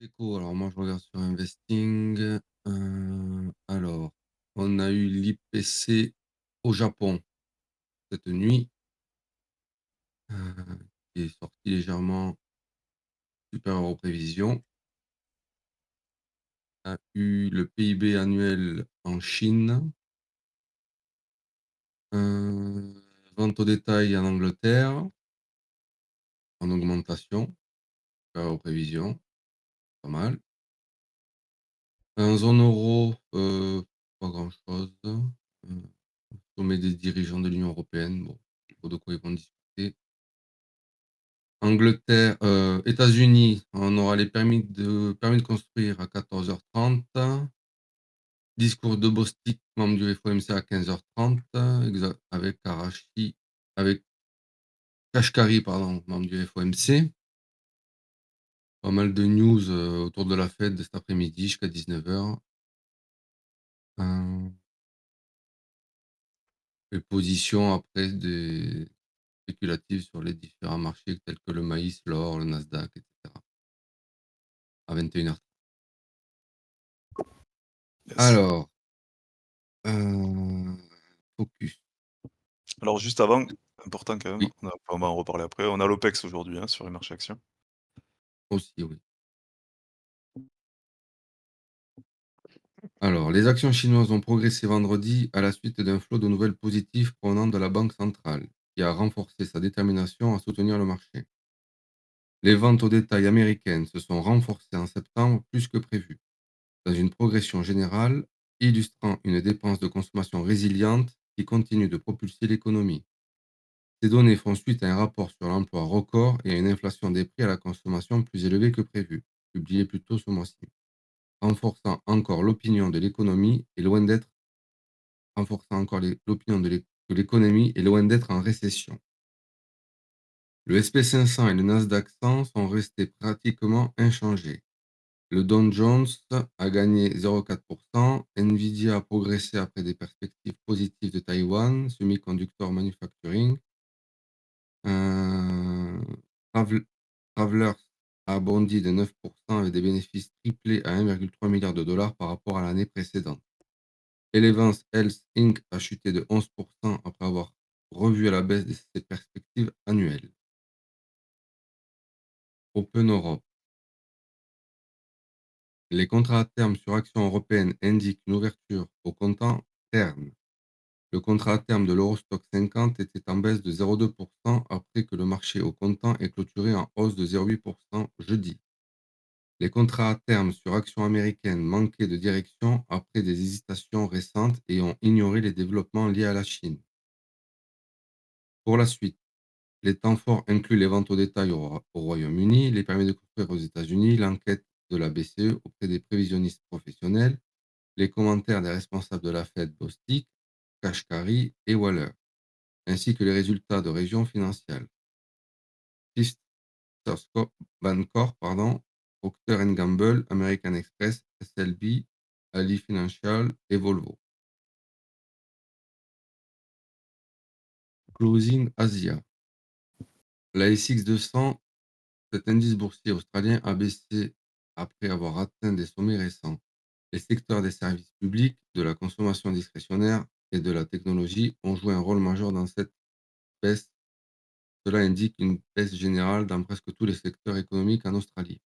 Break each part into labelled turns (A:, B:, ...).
A: Éco, alors moi je regarde sur Investing. Alors, on a eu l'IPC au Japon cette nuit, qui est sorti légèrement supérieur aux prévisions. On a eu le PIB annuel en Chine, vente au détail en Angleterre, en augmentation, supérieur aux prévisions, pas mal. En zone euro, pas grand-chose. Sommet des dirigeants de l'Union européenne, bon, pas de quoi ils vont discuter. Angleterre, États-Unis, on aura les permis de construire à 14h30. Discours de Bostic, membre du FOMC à 15h30, avec avec Kashkari, pardon, membre du FOMC. Pas mal de news autour de la Fed de cet après-midi jusqu'à 19h. Les positions après des spéculatives sur les différents marchés tels que le maïs, l'or, le Nasdaq, etc. À 21h30.
B: Yes.
A: Alors, focus.
B: Alors juste avant, important quand même,
A: Oui,
B: on va en reparler après, on a l'OPEX aujourd'hui, hein, sur les marchés actions.
A: aussi, oui. Alors, les actions chinoises ont progressé vendredi à la suite d'un flot de nouvelles positives provenant de la Banque centrale, qui a renforcé sa détermination à soutenir le marché. Les ventes au détail américaines se sont renforcées en septembre plus que prévu, dans une progression générale illustrant une dépense de consommation résiliente qui continue de propulser l'économie. Ces données font suite à un rapport sur l'emploi record et à une inflation des prix à la consommation plus élevée que prévu, publié plus tôt ce mois-ci, renforçant encore l'opinion de l'économie est loin d'être renforçant encore l'opinion que l'économie est loin d'être en récession. Le SP500 et le Nasdaq 100 sont restés pratiquement inchangés. Le Dow Jones a gagné 0,4%, Nvidia a progressé après des perspectives positives de Taïwan, Semiconductor Manufacturing. Euh, Travelers a bondi de 9% avec des bénéfices triplés à 1,3 milliard de dollars par rapport à l'année précédente. Elevance Health Inc. a chuté de 11% après avoir revu à la baisse ses perspectives annuelles. Open Europe. Les contrats à terme sur actions européennes indiquent une ouverture au comptant terme. Le contrat à terme de l'Eurostoxx 50 était en baisse de 0,2% après que le marché au comptant ait clôturé en hausse de 0,8% jeudi. Les contrats à terme sur actions américaines manquaient de direction après des hésitations récentes et ont ignoré les développements liés à la Chine. Pour la suite, les temps forts incluent les ventes au détail au Royaume-Uni, les permis de construire aux États-Unis, l'enquête de la BCE auprès des prévisionnistes professionnels, les commentaires des responsables de la Fed Bostic, Kashkari et Waller, ainsi que les résultats de régions financières. Fifth Bancorp, Procter Gamble, American Express, SLB, Ali Financial et Volvo. Closing Asia. La SX 200, cet indice boursier australien, a baissé après avoir atteint des sommets récents. Les secteurs des services publics, de la consommation discrétionnaire et de la technologie ont joué un rôle majeur dans cette baisse. Cela indique une baisse générale dans presque tous les secteurs économiques en Australie.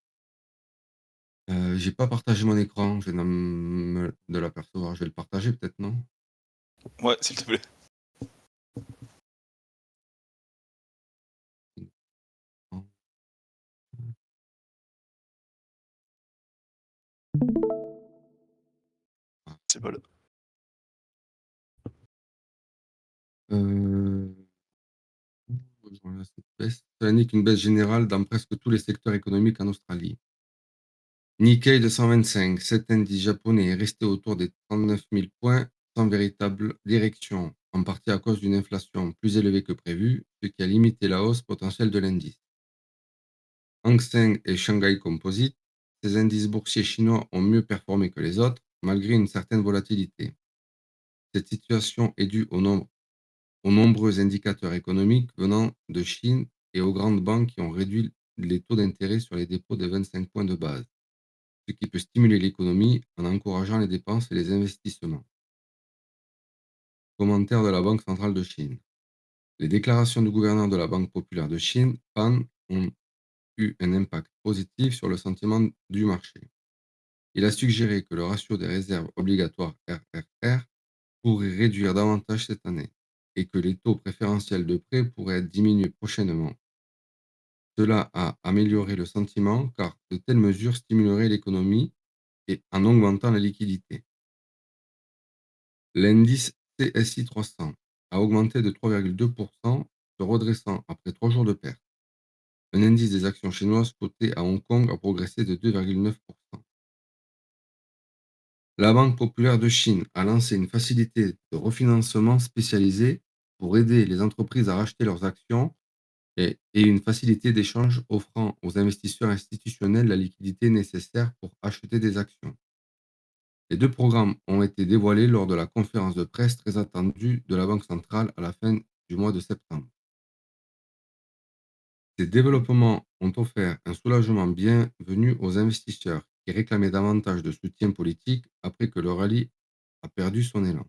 A: J'ai pas partagé mon écran, je viens de l'apercevoir. Je vais le partager peut-être, non?
B: Ouais, s'il te plaît. C'est pas là.
A: Cette baisse, ça indique une baisse générale dans presque tous les secteurs économiques en Australie. Nikkei 225, cet indice japonais est resté autour des 39 000 points sans véritable direction, en partie à cause d'une inflation plus élevée que prévu, ce qui a limité la hausse potentielle de l'indice. Hang Seng et Shanghai Composite, ces indices boursiers chinois ont mieux performé que les autres, malgré une certaine volatilité. Cette situation est due aux nombreux indicateurs économiques venant de Chine et aux grandes banques qui ont réduit les taux d'intérêt sur les dépôts de 25 points de base. ce qui peut stimuler l'économie en encourageant les dépenses et les investissements. Commentaire de la Banque centrale de Chine. Les déclarations du gouverneur de la Banque populaire de Chine, Pan, ont eu un impact positif sur le sentiment du marché. Il a suggéré que le ratio des réserves obligatoires RRR pourrait réduire davantage cette année et que les taux préférentiels de prêt pourraient être diminués prochainement. Cela a amélioré le sentiment car de telles mesures stimuleraient l'économie et en augmentant la liquidité. L'indice CSI 300 a augmenté de 3,2%, se redressant après 3 jours de perte. Un indice des actions chinoises cotées à Hong Kong a progressé de 2,9%. La Banque populaire de Chine a lancé une facilité de refinancement spécialisée pour aider les entreprises à racheter leurs actions et une facilité d'échange offrant aux investisseurs institutionnels la liquidité nécessaire pour acheter des actions. Les deux programmes ont été dévoilés lors de la conférence de presse très attendue de la Banque centrale à la fin du mois de septembre. Ces développements ont offert un soulagement bienvenu aux investisseurs qui réclamaient davantage de soutien politique après que le rallye a perdu son élan.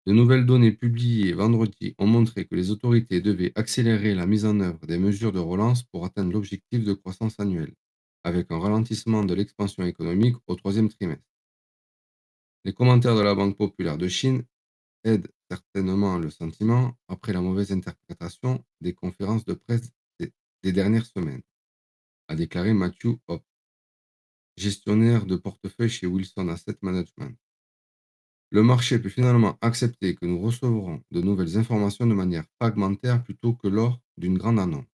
A: De nouvelles données publiées vendredi ont montré que les autorités devaient accélérer la mise en œuvre des mesures de relance pour atteindre l'objectif de croissance annuelle, avec un ralentissement de l'expansion économique au troisième trimestre. Les commentaires de la Banque populaire de Chine aident certainement le sentiment après la mauvaise interprétation des conférences de presse des dernières semaines, a déclaré Matthew Hope, gestionnaire de portefeuille chez Wilson Asset Management. Le marché peut finalement accepter que nous recevrons de nouvelles informations de manière fragmentaire plutôt que lors d'une grande annonce.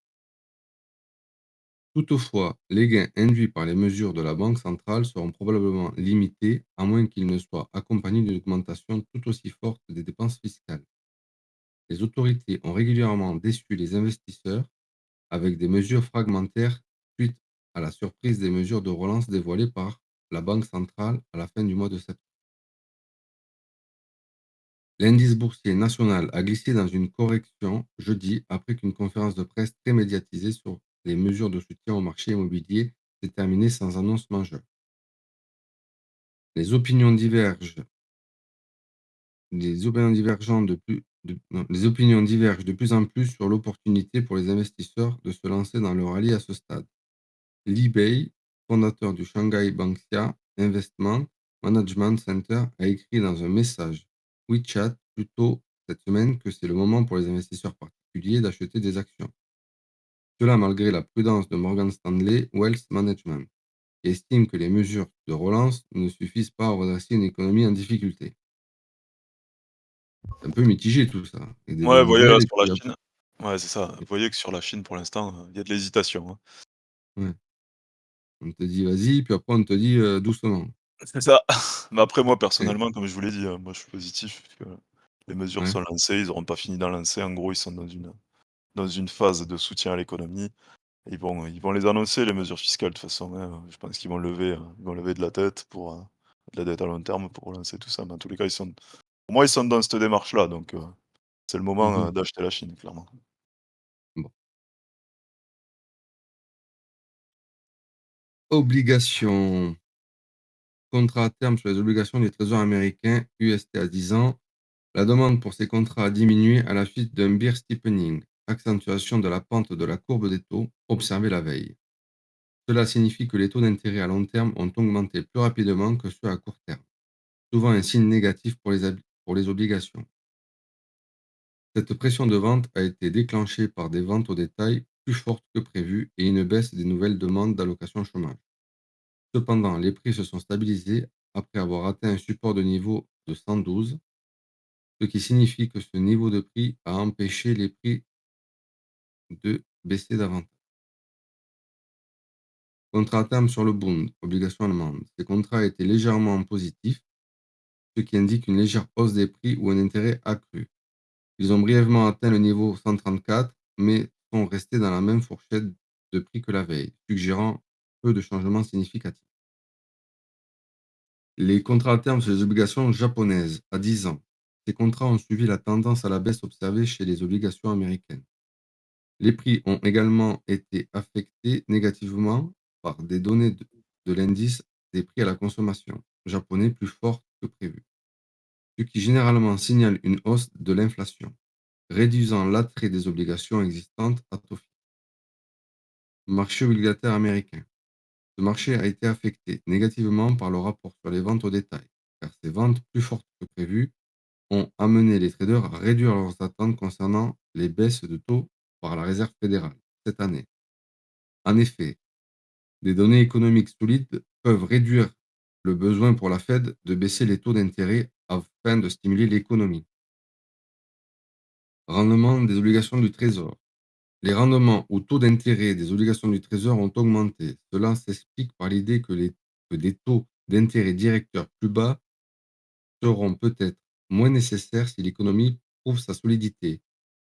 A: Toutefois, les gains induits par les mesures de la Banque centrale seront probablement limités, à moins qu'ils ne soient accompagnés d'une augmentation tout aussi forte des dépenses fiscales. Les autorités ont régulièrement déçu les investisseurs avec des mesures fragmentaires suite à la surprise des mesures de relance dévoilées par la Banque centrale à la fin du mois de septembre. L'indice boursier national a glissé dans une correction jeudi après qu'une conférence de presse très médiatisée sur les mesures de soutien au marché immobilier s'est terminée sans annonce majeure. Les opinions divergent, les opinions divergent de plus en plus sur l'opportunité pour les investisseurs de se lancer dans le rallye à ce stade. Li Bei, fondateur du Shanghai Banksia Investment Management Center, a écrit dans un message WeChat plus tôt cette semaine que c'est le moment pour les investisseurs particuliers d'acheter des actions. Cela malgré la prudence de Morgan Stanley Wealth Management, qui estime que les mesures de relance ne suffisent pas à redresser une économie en difficulté. C'est un peu mitigé tout ça. Il y a des
B: Ouais,
A: bonnes
B: vous voyez là
A: nouvelles et
B: sur la
A: puis
B: Chine ouais, c'est ça. Vous
A: et
B: voyez que sur la Chine pour l'instant, il y a de l'hésitation, hein.
A: ouais, on te dit: «Vas-y», puis après on te dit: «Doucement».
B: C'est ça. Mais après moi
A: Et
B: personnellement, comme je vous l'ai dit, moi je suis positif puisque les mesures
A: ouais.
B: sont lancées, ils n'auront pas fini d'en lancer. En gros, ils sont dans une phase de soutien à l'économie. Ils vont les annoncer les mesures fiscales de toute façon, hein, je pense qu'ils vont lever de la dette pour, de la dette à long terme pour relancer tout ça. Mais en tous les cas, pour moi, ils sont dans cette démarche-là, donc c'est le moment,
A: Mmh.
B: d'acheter la Chine, clairement.
A: Bon. Obligations. Contrat à terme sur les obligations du Trésor américain UST à 10 ans. La demande pour ces contrats a diminué à la suite d'un bear steepening, accentuation de la pente de la courbe des taux observée la veille. Cela signifie que les taux d'intérêt à long terme ont augmenté plus rapidement que ceux à court terme, souvent un signe négatif pour les obligations. Cette pression de vente a été déclenchée par des ventes au détail plus fortes que prévues et une baisse des nouvelles demandes d'allocation chômage. Cependant, les prix se sont stabilisés après avoir atteint un support de niveau de 112, ce qui signifie que ce niveau de prix a empêché les prix de baisser davantage. Contrat à terme sur le Bund, obligation allemande. Ces contrats étaient légèrement positifs, ce qui indique une légère hausse des prix ou un intérêt accru. Ils ont brièvement atteint le niveau 134, mais sont restés dans la même fourchette de prix que la veille, suggérant peu de changements significatifs. Les contrats à terme sur les obligations japonaises à 10 ans. Ces contrats ont suivi la tendance à la baisse observée chez les obligations américaines. Les prix ont également été affectés négativement par des données de l'indice des prix à la consommation japonais plus fortes que prévu, ce qui généralement signale une hausse de l'inflation, réduisant l'attrait des obligations existantes à taux fixe. Marché obligataire américain. Ce marché a été affecté négativement par le rapport sur les ventes au détail, car ces ventes plus fortes que prévues ont amené les traders à réduire leurs attentes concernant les baisses de taux par la Réserve fédérale cette année. En effet, des données économiques solides peuvent réduire le besoin pour la Fed de baisser les taux d'intérêt afin de stimuler l'économie. Rendement des obligations du Trésor. Les rendements ou taux d'intérêt des obligations du Trésor ont augmenté. Cela s'explique par l'idée que des taux d'intérêt directeurs plus bas seront peut-être moins nécessaires si l'économie prouve sa solidité,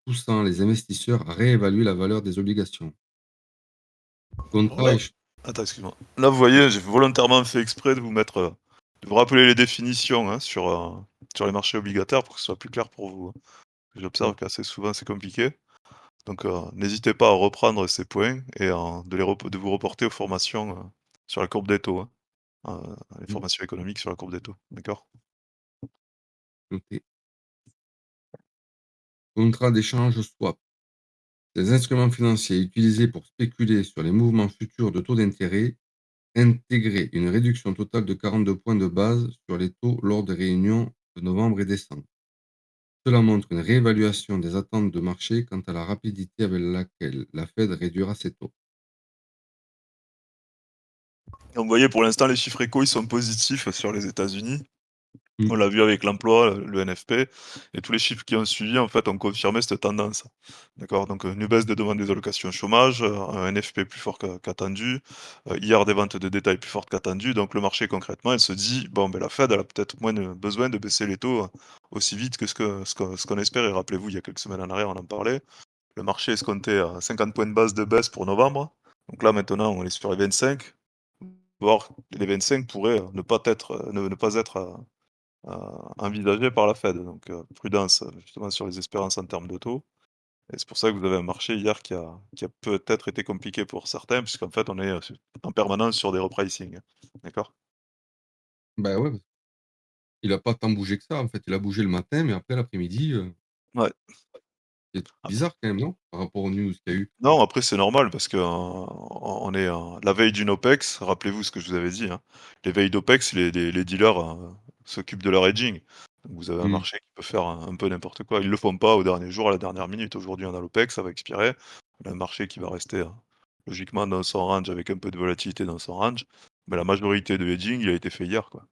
A: poussant les investisseurs à réévaluer la valeur des obligations.
B: Alors
A: Contrat
B: là,
A: éch-
B: attends, excuse-moi. Là, vous voyez, j'ai volontairement fait exprès de vous mettre, de vous rappeler les définitions, hein, sur les marchés obligataires pour que ce soit plus clair pour vous, hein. J'observe qu'assez souvent c'est compliqué. Donc, n'hésitez pas à reprendre ces points et de vous reporter aux formations, sur la courbe des taux, hein, les formations économiques sur la courbe des taux. D'accord?
A: Noté. Contrat d'échange swap. Ces instruments financiers utilisés pour spéculer sur les mouvements futurs de taux d'intérêt intégraient une réduction totale de 42 points de base sur les taux lors des réunions de novembre et décembre. Cela montre une réévaluation des attentes de marché quant à la rapidité avec laquelle la Fed réduira ses taux.
B: Donc, vous voyez, pour l'instant, les chiffres échos, ils sont positifs sur les États-Unis.
A: Mm.
B: On l'a vu avec l'emploi, le NFP et tous les chiffres qui ont suivi, en fait, ont confirmé cette tendance. D'accord? Donc, une baisse des demandes des allocations chômage, un NFP plus fort qu'attendu, hier des ventes de détail plus fortes qu'attendues. Donc le marché concrètement, elle se dit: «Bon, ben, la Fed, elle a peut-être moins de besoin de baisser les taux, aussi vite que ce qu'on espérait». Rappelez-vous, il y a quelques semaines en arrière, on en parlait. Le marché escomptait, 50 points de base de baisse pour novembre. Donc là, maintenant, on est sur les 25, voire les 25 pourraient, ne pas être, envisagé par la Fed. Donc, prudence, justement sur les espérances en termes de taux et c'est pour ça que vous avez un marché hier qui a peut-être été compliqué pour certains puisqu'en fait on est, en permanence sur des repricing, hein. D'accord?
A: Bah ouais, il a pas tant bougé que ça en fait. Il a bougé le matin, mais après l'après-midi,
B: Ouais.
A: c'est bizarre quand même, non? Par rapport aux news qu'il y a eu.
B: Non, après c'est normal parce que, on est, la veille d'une OPEX, rappelez-vous ce que je vous avais dit, hein. Les veilles d'OPEX, les dealers, s'occupent de leur hedging. Donc vous avez un
A: Mmh.
B: marché qui peut faire un peu n'importe quoi. Ils le font pas au dernier jour, à la dernière minute. Aujourd'hui, on a l'OPEX, ça va expirer. On a un marché qui va rester, logiquement dans son range avec un peu de volatilité dans son range. Mais la majorité de hedging, il a été fait hier, quoi.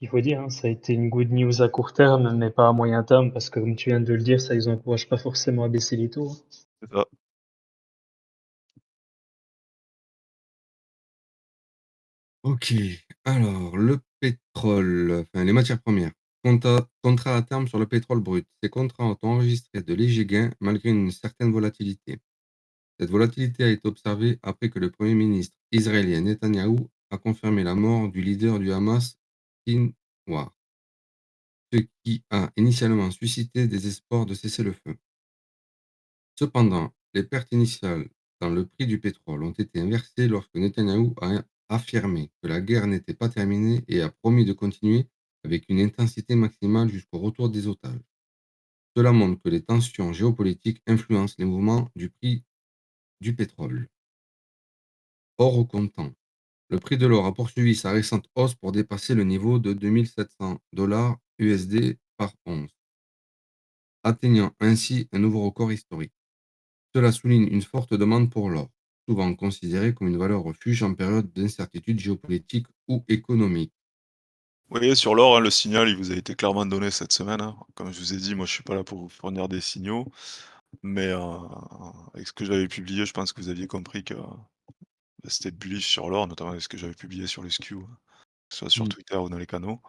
C: Il faut dire, hein, ça a été une good news à court terme, mais pas à moyen terme, parce que comme tu viens de le dire, ça les encourage pas forcément à baisser les taux, hein.
B: C'est ça.
A: OK. Alors le pétrole, enfin les matières premières. Contrat à terme sur le pétrole brut. Ces contrats ont enregistré de légers gains malgré une certaine volatilité. Cette volatilité a été observée après que le Premier ministre israélien Netanyahou a confirmé la mort du leader du Hamas, Sinwar, ce qui a initialement suscité des espoirs de cessez-le-feu. Cependant, les pertes initiales dans le prix du pétrole ont été inversées lorsque Netanyahou a affirmé que la guerre n'était pas terminée et a promis de continuer avec une intensité maximale jusqu'au retour des otages. Cela montre que les tensions géopolitiques influencent les mouvements du prix du pétrole. Or au comptant, le prix de l'or a poursuivi sa récente hausse pour dépasser le niveau de 2700 dollars USD par once, atteignant ainsi un nouveau record historique. Cela souligne une forte demande pour l'or, souvent considéré comme une valeur refuge en période d'incertitude géopolitique ou économique.
B: Vous voyez sur l'or, hein, le signal, il vous a été clairement donné cette semaine, hein. Comme je vous ai dit, moi je suis pas là pour vous fournir des signaux, mais, avec ce que j'avais publié, je pense que vous aviez compris que c'était bullish sur l'or, notamment avec ce que j'avais publié sur le SKU, que ce soit sur
A: Mm.
B: Twitter ou dans les canaux.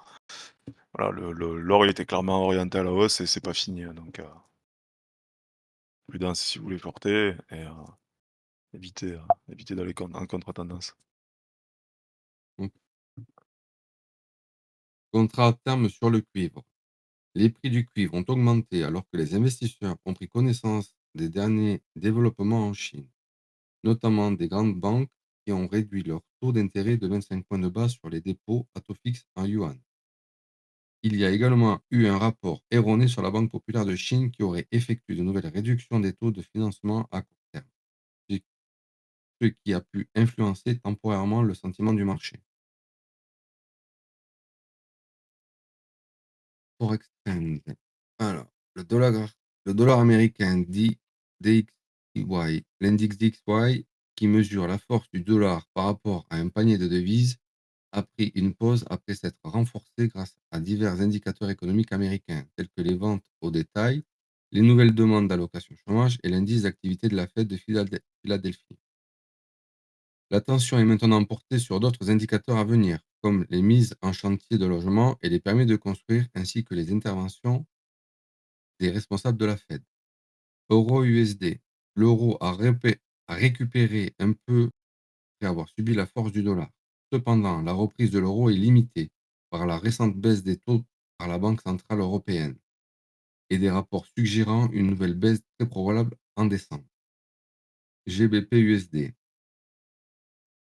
B: Voilà, l'or, il était clairement orienté à la hausse et c'est pas fini, hein, donc prudence si vous voulez porter et évitez d'aller en contre-tendance.
A: Donc, contrat à terme sur le cuivre. Les prix du cuivre ont augmenté alors que les investisseurs ont pris connaissance des derniers développements en Chine, notamment des grandes banques. qui ont réduit leur taux d'intérêt de 25 points de base sur les dépôts à taux fixe en yuan. Il y a également eu un rapport erroné sur la Banque populaire de Chine qui aurait effectué de nouvelles réductions des taux de financement à court terme, ce qui a pu influencer temporairement le sentiment du marché. Forex Trend. Alors, le dollar américain dit DXY, l'indice DXY qui mesure la force du dollar par rapport à un panier de devises a pris une pause après s'être renforcé grâce à divers indicateurs économiques américains, tels que les ventes au détail, les nouvelles demandes d'allocation chômage et l'indice d'activité de la Fed de Philadelphie. L'attention est maintenant portée sur d'autres indicateurs à venir, comme les mises en chantier de logements et les permis de construire, ainsi que les interventions des responsables de la Fed. Euro-USD. L'euro a récupéré un peu après avoir subi la force du dollar. Cependant, la reprise de l'euro est limitée par la récente baisse des taux par la Banque centrale européenne et des rapports suggérant une nouvelle baisse très probable en décembre. GBP-USD.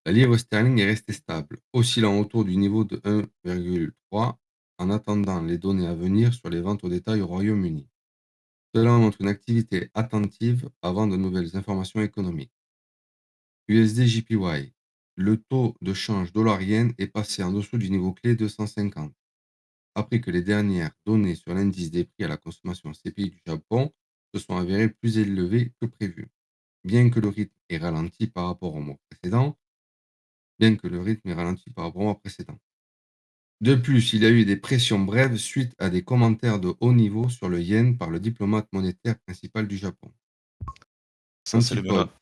A: La livre sterling est restée stable, oscillant autour du niveau de 1,3 en attendant les données à venir sur les ventes au détail au Royaume-Uni. Cela montre une activité attentive avant de nouvelles informations économiques. USD-JPY. Le taux de change dollar-yen est passé en dessous du niveau clé 250, après que les dernières données sur l'indice des prix à la consommation CPI du Japon se sont avérées plus élevées que prévu. Bien que le rythme est ralenti par rapport au mois précédent, De plus, il y a eu des pressions brèves suite à des commentaires de haut niveau sur le yen par le diplomate monétaire principal du Japon.
B: Ça, c'est les
A: Antipode.
B: menaces.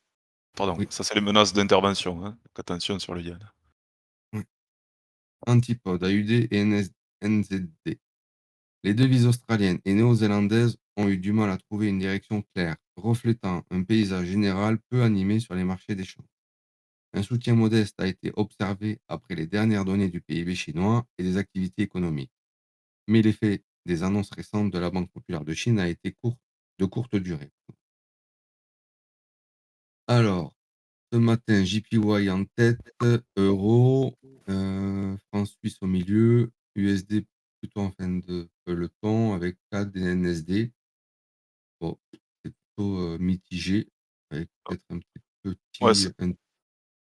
B: Pardon,
A: Oui,
B: ça c'est les menaces d'intervention, hein. Donc attention sur le yen.
A: oui. Antipode, AUD et NZD. Les devises australiennes et néo-zélandaises ont eu du mal à trouver une direction claire, reflétant un paysage général peu animé sur les marchés d'échange. Un soutien modeste a été observé après les dernières données du PIB chinois et des activités économiques, mais l'effet des annonces récentes de la Banque populaire de Chine a été de courte durée. Alors, ce matin, JPY en tête, euro, franc suisse au milieu, USD plutôt en fin de peloton avec CAD et NSD. Bon, c'est plutôt, mitigé avec peut-être un
B: Ouais,
A: petit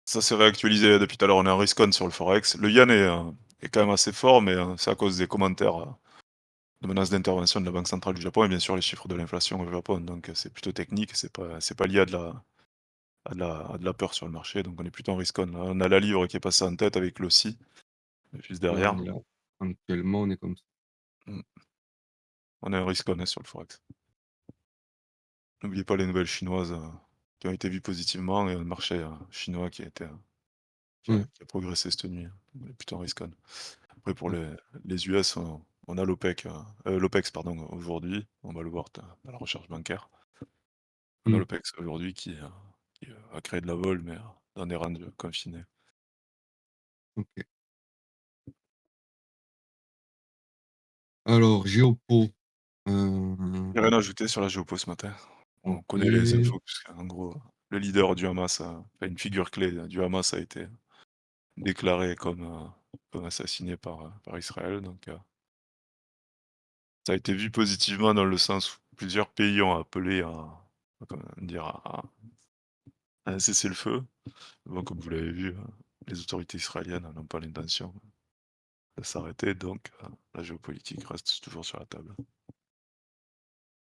B: ça s'est réactualisé depuis tout à l'heure, on est en risk on sur le forex. Le yen est quand même assez fort, mais c'est à cause des commentaires, de menaces d'intervention de la Banque centrale du Japon et bien sûr les chiffres de l'inflation au Japon. Donc c'est plutôt technique, c'est pas lié à de la peur sur le marché, donc on est plutôt en risk on. Là, on a la livre qui est passée en tête avec l'OSI, juste
A: là, on
B: derrière.
A: est là. Actuellement, on est comme ça.
B: Mmh. On est en risk on, hein, sur le forex. N'oubliez pas les nouvelles chinoises, qui ont été vues positivement et le marché, chinois qui a été,
A: Ouais.
B: qui a progressé cette nuit, hein. On est plutôt en risk on. Après pour les US, on a l'OPEX pardon, aujourd'hui, on va le voir dans la recherche bancaire. On a
A: Mmh.
B: l'OPEX aujourd'hui qui, a créé de la vol, mais, dans des ranges confinés.
A: OK. Alors géopo,
B: J'ai rien à ajouter sur la géopo ce matin. On connaît les
A: OK.
B: infos puisqu'en gros, le leader du Hamas, enfin une figure clé du Hamas a été déclaré comme assassiné par Israël, donc ça a été vu positivement dans le sens où plusieurs pays ont appelé comment dire? À un cessez-le-feu. Bon, comme vous l'avez vu, les autorités israéliennes n'ont pas l'intention de s'arrêter, donc la géopolitique reste toujours sur la table.